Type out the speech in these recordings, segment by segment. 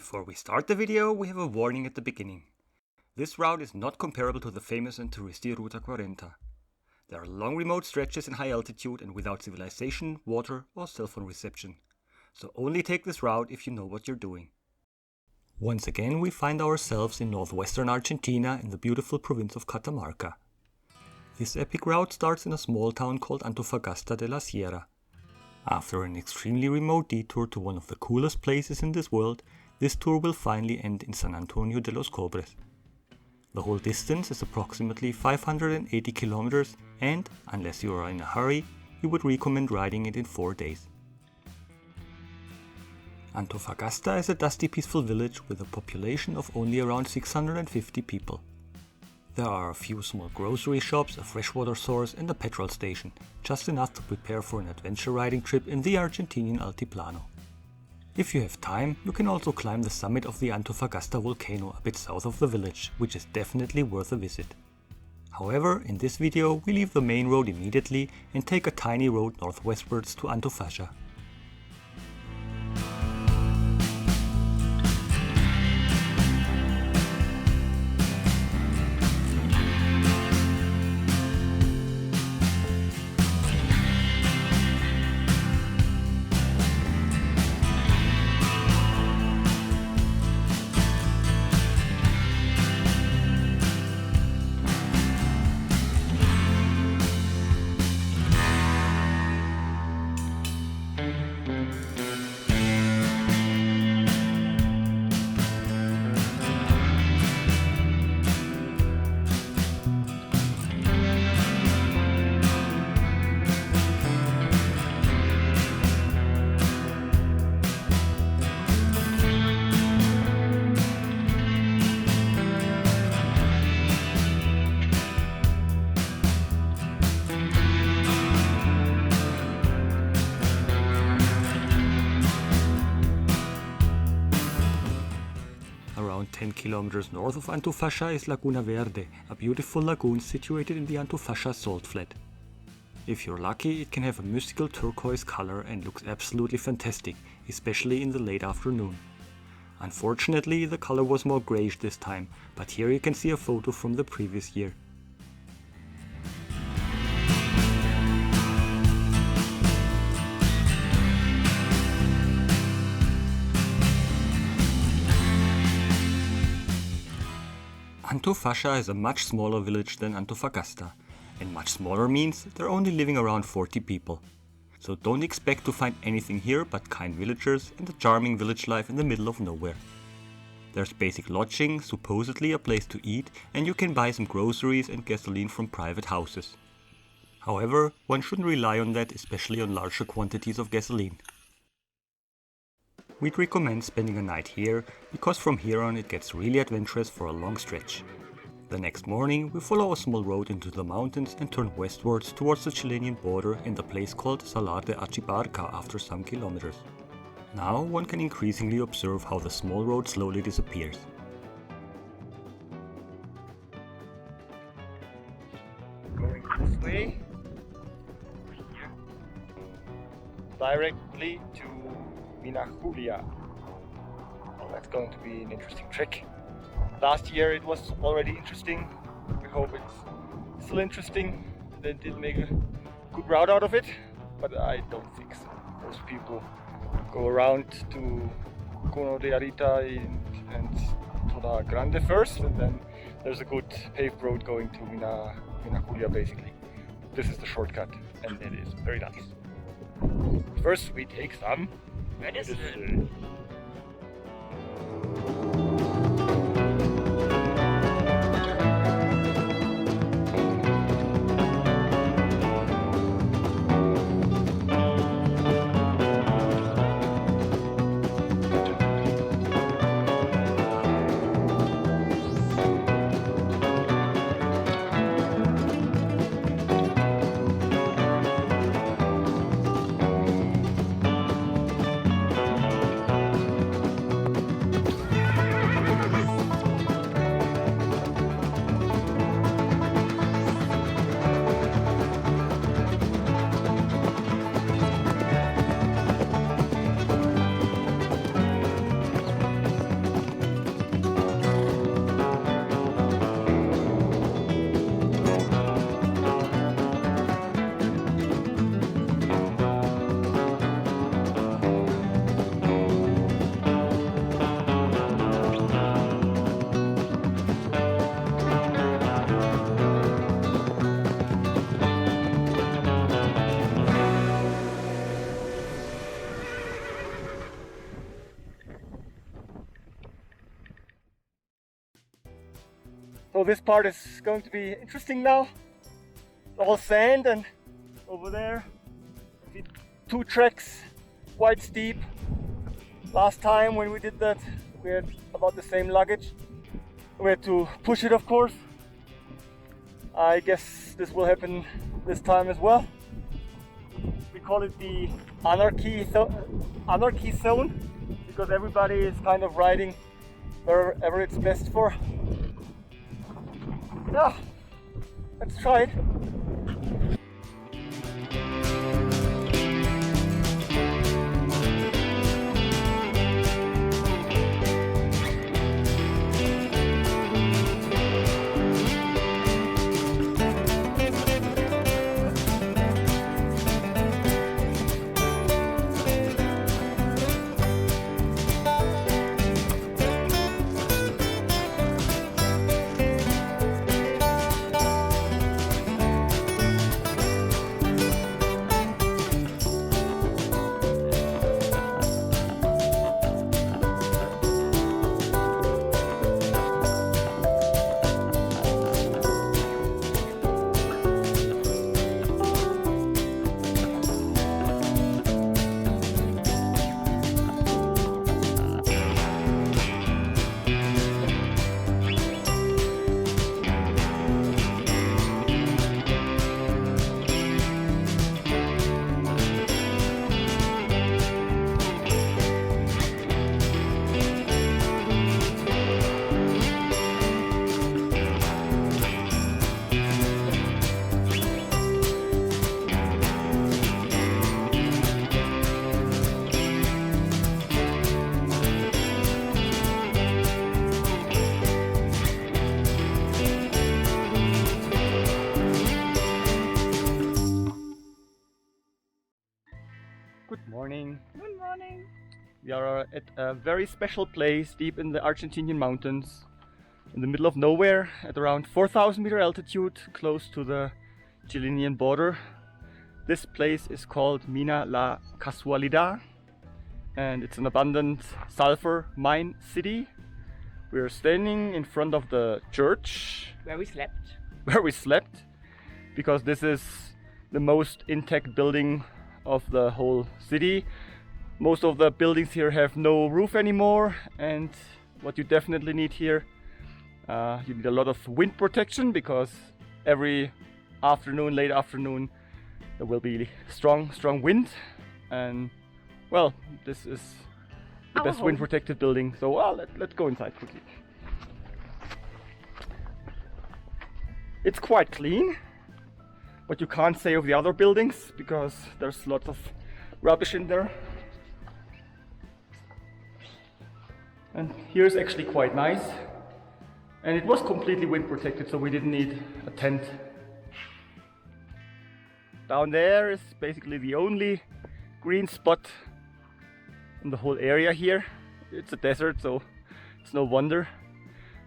Before we start the video, we have a warning at the beginning. This route is not comparable to the famous and touristy Ruta 40. There are long remote stretches in high altitude and without civilization, water or cell phone reception. So only take this route if you know what you're doing. Once again we find ourselves in northwestern Argentina in the beautiful province of Catamarca. This epic route starts in a small town called Antofagasta de la Sierra. After an extremely remote detour to one of the coolest places in this world, this tour will finally end in San Antonio de los Cobres. The whole distance is approximately 580 kilometers and, unless you are in a hurry, we would recommend riding it in 4 days. Antofagasta is a dusty peaceful village with a population of only around 650 people. There are a few small grocery shops, a freshwater source and a petrol station, just enough to prepare for an adventure riding trip in the Argentinian Altiplano. If you have time, you can also climb the summit of the Antofagasta volcano a bit south of the village, which is definitely worth a visit. However, in this video we leave the main road immediately and take a tiny road northwestwards to Antofalla. Around 10 kilometers north of Antofalla is Laguna Verde, a beautiful lagoon situated in the Antofalla salt flat. If you're lucky, it can have a mystical turquoise color and looks absolutely fantastic, especially in the late afternoon. Unfortunately, the color was more grayish this time, but here you can see a photo from the previous year. Antofalla is a much smaller village than Antofagasta, and much smaller means they're only living around 40 people. So don't expect to find anything here but kind villagers and a charming village life in the middle of nowhere. There's basic lodging, supposedly a place to eat, and you can buy some groceries and gasoline from private houses. However, one shouldn't rely on that, especially on larger quantities of gasoline. We'd recommend spending a night here, because from here on it gets really adventurous for a long stretch. The next morning we follow a small road into the mountains and turn westwards towards the Chilean border in the place called Salar de Archibarca after some kilometers. Now one can increasingly observe how the small road slowly disappears. Going this way, here, directly to Mina Julia. Well, that's going to be an interesting trek. Last year it was already interesting. We hope it's still interesting. They did make a good route out of it, but I don't think so. Most people go around to Cono de Arita and Tolar Grande first, and then there's a good paved road going to Mina Julia basically. This is the shortcut, and it is very nice. First we take some medicine. So this part is going to be interesting now. All sand, and over there see 2 tracks, quite steep. Last time when we did that we had about the same luggage. We had to push it, of course. I guess this will happen this time as well. We call it the anarchy zone because everybody is kind of riding wherever it's best for. Yeah, let's try it. Good morning. Good morning. We are at a very special place deep in the Argentinian mountains, in the middle of nowhere, at around 4,000 meter altitude, close to the Chilean border. This place is called Mina la Casualidad, and it's an abundant sulfur mine city. We are standing in front of the church Where we slept. Because this is the most intact building of the whole city. Most of the buildings here have no roof anymore, and what you definitely need here, you need a lot of wind protection, because every afternoon, late afternoon, there will be strong wind, and well, this is the Our best home. wind protected building. So let's go inside quickly. It's quite clean, what you can't say of the other buildings, because there's lots of rubbish in there. And here's actually quite nice, and it was completely wind protected, so we didn't need a tent. Down there is basically the only green spot in the whole area here. It's a desert, so it's no wonder.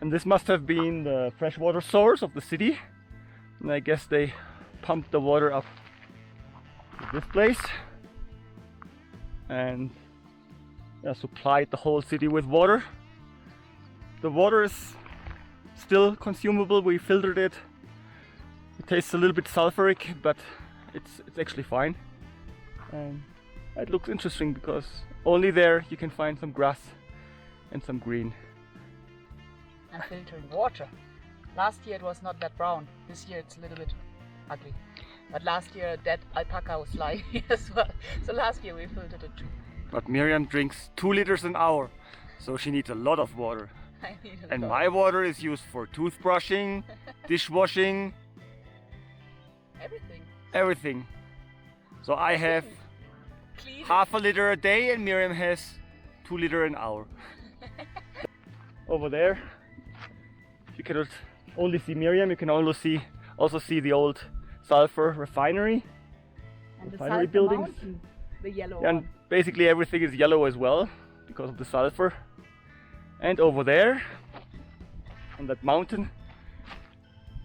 And this must have been the freshwater source of the city, and I guess they pumped the water up to this place and supplied the whole city with water. The water is still consumable. We filtered it. It tastes a little bit sulfuric, but it's actually fine. And it looks interesting because only there you can find some grass and some green. And filtering water. Last year it was not that brown. This year it's a little bit ugly. But last year that alpaca was lying as well. So last year we filtered it too. But Miriam drinks 2 liters an hour, so she needs a lot of water. I need a And lot. my water is used for toothbrushing, dishwashing, everything. So I have Clean. half a liter a day, and Miriam has 2 liters an hour. Over there, you cannot only see Miriam, you can also see the old sulfur refinery. And the refinery sulfur buildings. mountain, the yellow And one. basically everything is yellow as well because of the sulfur. And over there, on that mountain,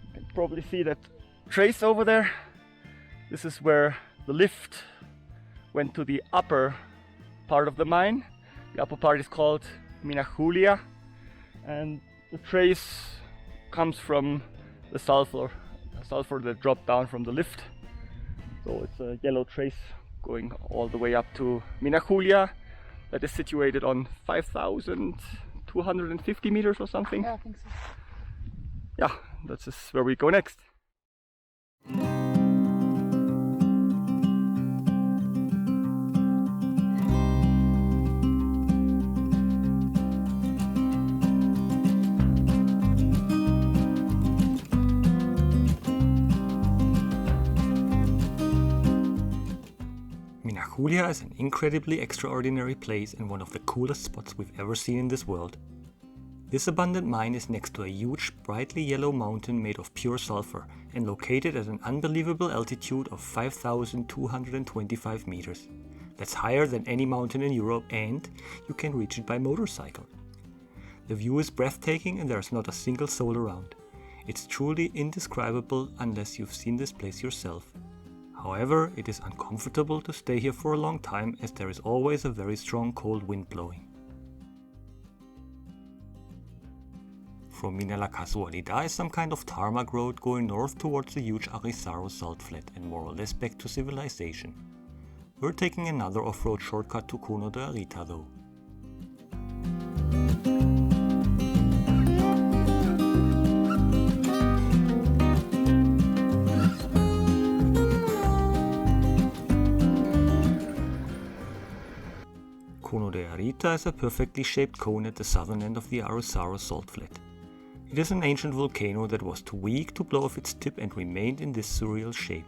you can probably see that trace over there. This is where the lift went to the upper part of the mine. The upper part is called Mina Julia, and the trace comes from the sulfur that dropped down from the lift. So it's a yellow trace going all the way up to Mina Julia, that is situated on 5,250 meters or something. Yeah, I think so. Yeah, that's where we go next. Mina Julia is an incredibly extraordinary place and one of the coolest spots we've ever seen in this world. This abandoned mine is next to a huge, brightly yellow mountain made of pure sulfur and located at an unbelievable altitude of 5,225 meters. That's higher than any mountain in Europe, and you can reach it by motorcycle. The view is breathtaking and there's not a single soul around. It's truly indescribable unless you've seen this place yourself. However, it is uncomfortable to stay here for a long time as there is always a very strong cold wind blowing. From Mina la Casualidad is some kind of tarmac road going north towards the huge Arizaro salt flat and more or less back to civilization. We're taking another off-road shortcut to Cono de Arita though. Cono de Arita is a perfectly shaped cone at the southern end of the Arizaro salt flat. It is an ancient volcano that was too weak to blow off its tip and remained in this surreal shape.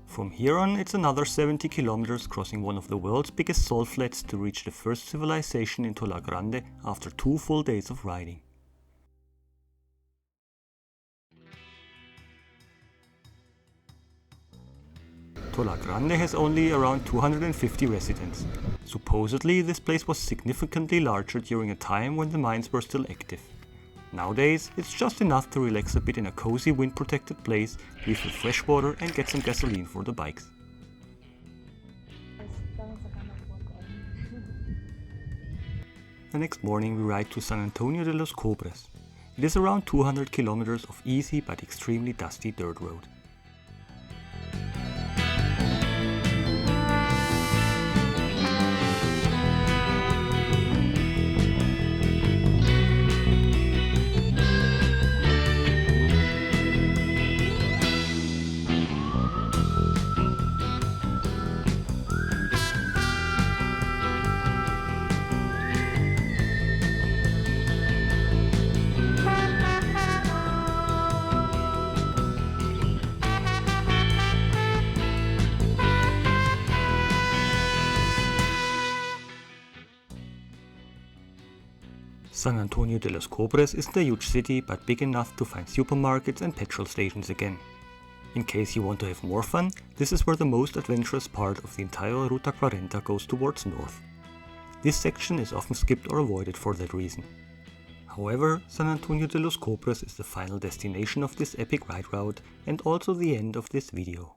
From here on, it's another 70 kilometers crossing one of the world's biggest salt flats to reach the first civilization in Tolar Grande after 2 full days of riding. Tolar Grande has only around 250 residents. Supposedly, this place was significantly larger during a time when the mines were still active. Nowadays, it's just enough to relax a bit in a cozy wind-protected place, refill fresh water and get some gasoline for the bikes. The next morning we ride to San Antonio de los Cobres. It is around 200 kilometers of easy but extremely dusty dirt road. San Antonio de los Cobres isn't a huge city, but big enough to find supermarkets and petrol stations again. In case you want to have more fun, this is where the most adventurous part of the entire Ruta 40 goes towards north. This section is often skipped or avoided for that reason. However, San Antonio de los Cobres is the final destination of this epic ride route and also the end of this video.